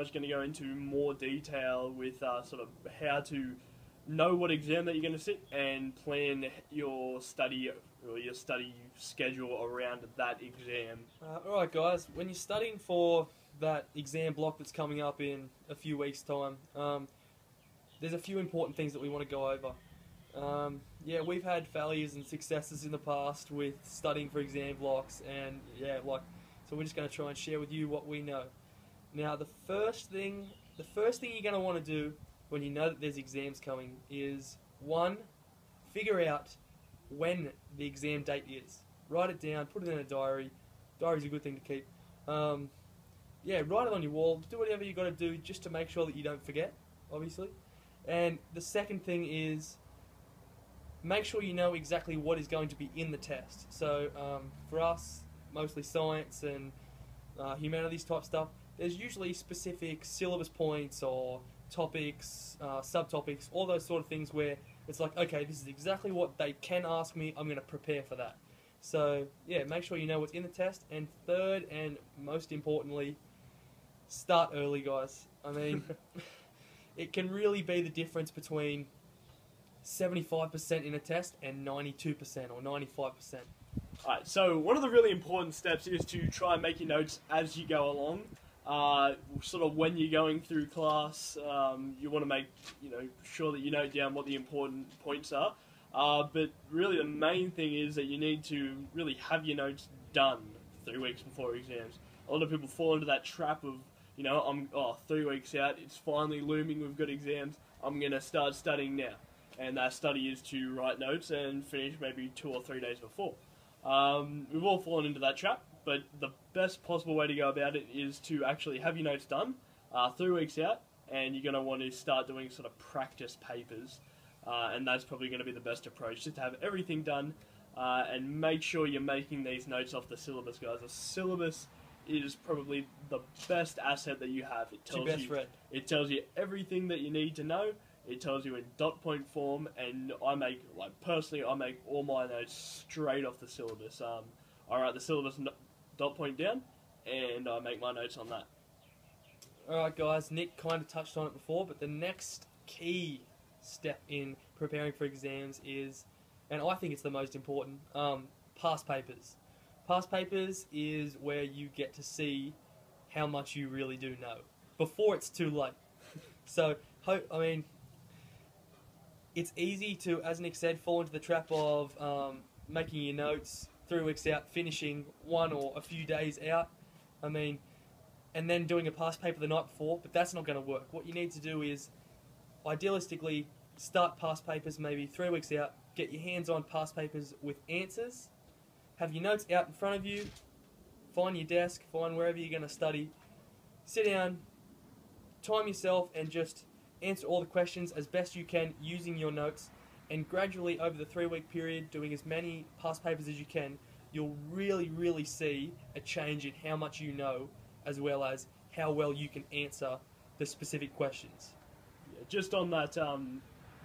guys going to go into more detail with sort of how to know what exam that you're going to sit and plan your study or your study schedule around that exam. Alright guys, when you're studying for that exam block that's coming up in a few weeks' time, there's a few important things that we want to go over. Yeah, we've had failures and successes in the past with studying for exam blocks, and yeah, so we're just going to try and share with you what we know. Now, the first thing you're going to want to do when you know that there's exams coming is, one, figure out when the exam date is. Write it down, put it in a diary. Diary's a good thing to keep. Yeah, write it on your wall. Do whatever you got to do just to make sure that you don't forget, obviously. And the second thing is, make sure you know exactly what is going to be in the test. So for us, mostly science and humanities type stuff, there's usually specific syllabus points or topics, subtopics, all those sort of things where it's like, okay, this is exactly what they can ask me, I'm going to prepare for that. So yeah, make sure you know what's in the test. And third, and most importantly, start early, guys. I mean, it can really be the difference between 75% in a test and 92% or 95%. Alright, so one of the really important steps is to try and make your notes as you go along. Sort of when you're going through class, you want to make sure that you note down what the important points are. But really the main thing is that you need to really have your notes done 3 weeks before exams. A lot of people fall into that trap of, I'm 3 weeks out, it's finally looming, we've got exams, I'm going to start studying now. And that study is to write notes and finish maybe 2 or 3 days before. We've all fallen into that trap, but the best possible way to go about it is to actually have your notes done 3 weeks out, and you're going to want to start doing sort of practice papers, and that's probably going to be the best approach, just to have everything done and make sure you're making these notes off the syllabus, guys. The syllabus is probably the best asset that you have. It tells you everything that you need to know. It tells you in dot point form, and I make all my notes straight off the syllabus. I write the syllabus dot point down, and I make my notes on that. Alright guys, Nick kind of touched on it before, but the next key step in preparing for exams is, and I think it's the most important, past papers. Past papers is where you get to see how much you really do know, before it's too late. So, it's easy to, as Nick said, fall into the trap of making your notes 3 weeks out, finishing 1 or a few days out, and then doing a past paper the night before, but that's not going to work. What you need to do is, idealistically, start past papers maybe 3 weeks out, get your hands on past papers with answers, have your notes out in front of you, find your desk, find wherever you're going to study, sit down, time yourself, and just answer all the questions as best you can using your notes, and gradually over the 3-week period, doing as many past papers as you can, you'll really, really see a change in how much you know, as well as how well you can answer the specific questions. Yeah, just on that,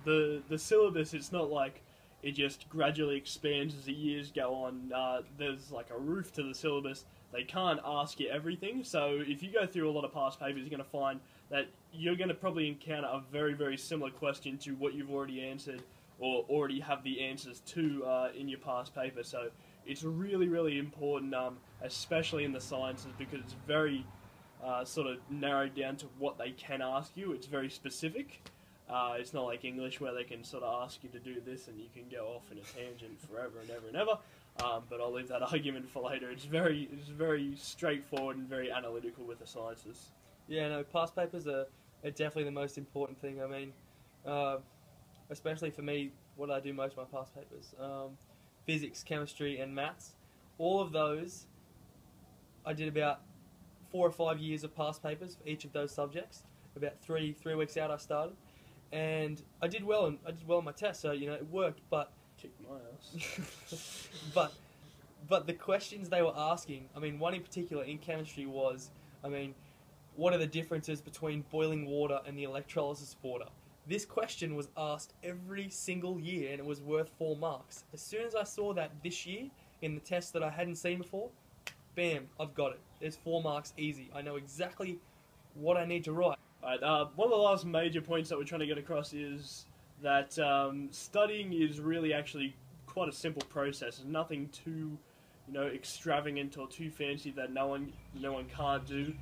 the syllabus, it's not like it just gradually expands as the years go on. There's like a roof to the syllabus. They can't ask you everything, so if you go through a lot of past papers, you're going to find that you're going to probably encounter a very, very similar question to what you've already answered or already have the answers to in your past paper. So it's really, really important, especially in the sciences, because it's very sort of narrowed down to what they can ask you. It's very specific. It's not like English where they can sort of ask you to do this and you can go off in a tangent forever and ever and ever. But I'll leave that argument for later. It's very straightforward and very analytical with the sciences. Yeah, no, past papers are definitely the most important thing. Especially for me, what I do most of my past papers. Physics, chemistry, and maths. All of those, I did about 4 or 5 years of past papers for each of those subjects. About three weeks out I started. And I did well in my test, so it worked, but kicked my ass. but the questions they were asking, one in particular in chemistry was, what are the differences between boiling water and the electrolysis of water? This question was asked every single year, and it was worth 4 marks. As soon as I saw that this year in the test that I hadn't seen before, bam, I've got it. There's 4 marks easy. I know exactly what I need to write. Alright, one of the last major points that we're trying to get across is that studying is really actually quite a simple process. There's nothing too, extravagant or too fancy that no one can't do.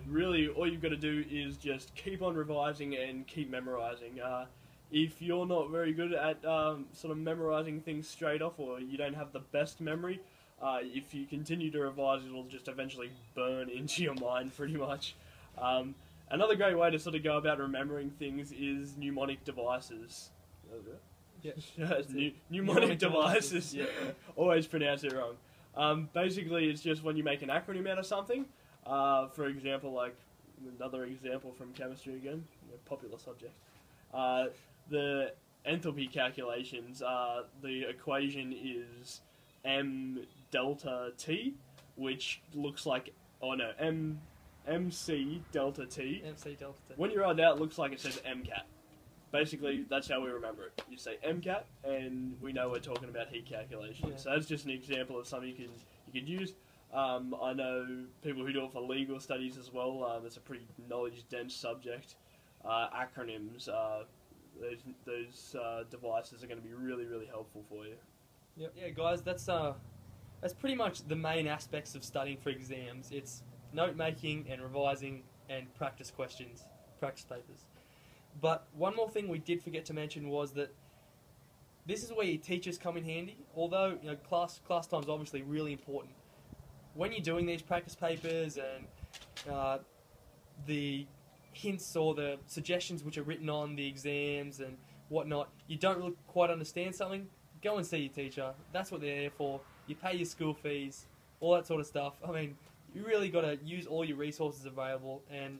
Really, all you've got to do is just keep on revising and keep memorizing. If you're not very good at sort of memorizing things straight off, or you don't have the best memory, if you continue to revise, it'll just eventually burn into your mind pretty much. Another great way to sort of go about remembering things is mnemonic devices. Yeah. Mnemonic devices. Yeah. Always pronounce it wrong. Basically, it's just when you make an acronym out of something. For example, like another example from chemistry again, popular subject. The enthalpy calculations. The equation is m delta t, which looks like MC delta t. MC delta t. When you write it out, it looks like it says MCAT. Basically, that's how we remember it. You say MCAT, and we know we're talking about heat calculation. Yeah. So that's just an example of something you could use. I know people who do it for legal studies as well. It's a pretty knowledge-dense subject. Acronyms, those devices are going to be really, really helpful for you. Yep. Yeah, guys, that's pretty much the main aspects of studying for exams. It's note-making and revising and practice questions, practice papers. But one more thing we did forget to mention was that this is where your teachers come in handy. Although class time is obviously really important. When you're doing these practice papers and the hints or the suggestions which are written on the exams and whatnot, you don't really quite understand something, go and see your teacher. That's what they're there for. You pay your school fees, all that sort of stuff. I mean, you really got to use all your resources available and,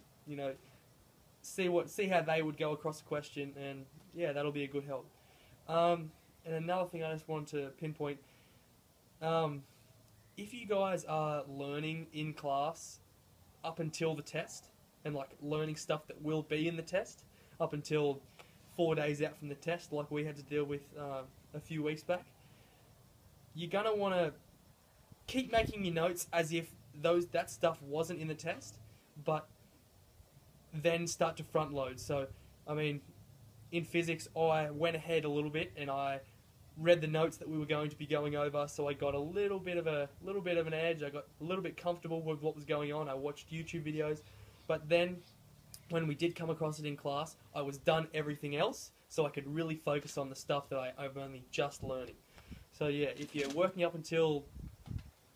see how they would go across the question, and yeah, that'll be a good help. And another thing I just wanted to pinpoint, if you guys are learning in class up until the test, and like learning stuff that will be in the test, up until 4 days out from the test, like we had to deal with a few weeks back, you're going to want to keep making your notes as if that stuff wasn't in the test, but then start to front load. So, I mean, in physics, I went ahead a little bit and I read the notes that we were going to be going over, so I got a little bit of an edge. I got a little bit comfortable with what was going on. I watched YouTube videos, but then when we did come across it in class, I was done everything else, so I could really focus on the stuff that I'm only just learning. So yeah, if you're working up until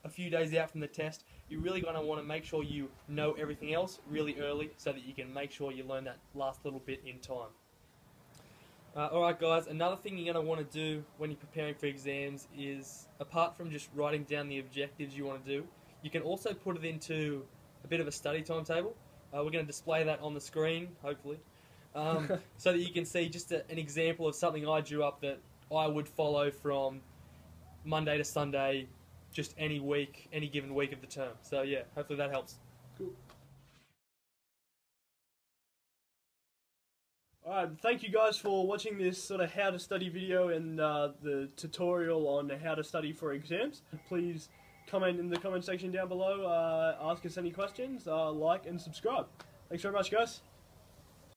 a few days out from the test, you're really going to want to make sure you know everything else really early so that you can make sure you learn that last little bit in time. Alright guys, another thing you're going to want to do when you're preparing for exams is, apart from just writing down the objectives you want to do, you can also put it into a bit of a study timetable. We're going to display that on the screen, hopefully, so that you can see just an example of something I drew up that I would follow from Monday to Sunday, just any given week of the term. So yeah, hopefully that helps. Cool. Alright, thank you guys for watching this sort of how to study video and the tutorial on how to study for exams. Please comment in the comment section down below, ask us any questions, like and subscribe. Thanks very much guys.